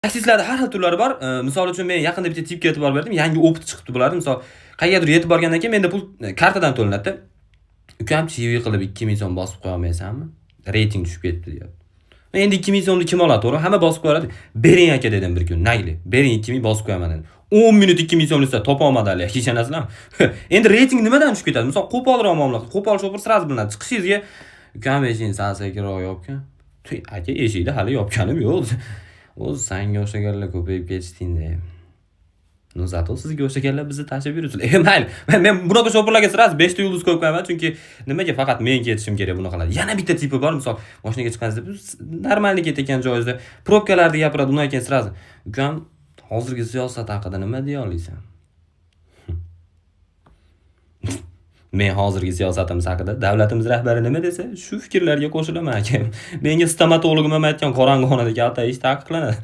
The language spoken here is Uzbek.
Taksistlarda har xil turlari bor. Misol uchun men yaqinda bitta tipga e'tibor berdim. Yangi opit chiqibdi bularni. Misol qayergadir yetib borgandan keyin menda pul kartadan to'lanadi. Ukam CV qilib 2000 so'm bosib qo'ya olmaysanmi? Reyting tushib ketdi deyapti. Men endi 2000 so'mni kim oladi, to'g'ri? Hamma bosib qo'yadi. Bering aka dedim bir kun. Nagli. Bering 2000 bosib qo'yaman dedim. 10 minut 2000 so'm ustida topa olmadi hali. Ishonasizlarmi? Endi reyting nimadan tushib ketadi? Misol qo'polroq muomala qilib, qo'pol shopir sразу bilinadi. Chiqishingizga ukam eshikni sal-sekinroq yopgan. Aka eshikni hali yopganim yo'q. O'zi senga o'xshaganlar ko'payib ketishdingda. No zato sizga o'xshaganlar bizni tashib yuribsizlar. Mayli. Men bunaqa shopirlarga sразу 5 ta yulduz qo'yib qo'yaman, chunki nimaga faqat men ketishim kerak bunaqalar. Yana bitta tipi bor, misol mashinaga chiqqaningizda normalniy ketayotgan joyingizda probkalarni gapiradi, undan keyin sразу ukam hozirgi siyosat haqida nima deya olasiz? Men hozirgi siyosatimiz haqida davlatimiz rahbari nima desa, shu fikrlarga qo'shilaman aka. Menga stomatologim ham aytgan qorong'i xonada kalta ish taqiqlanadi.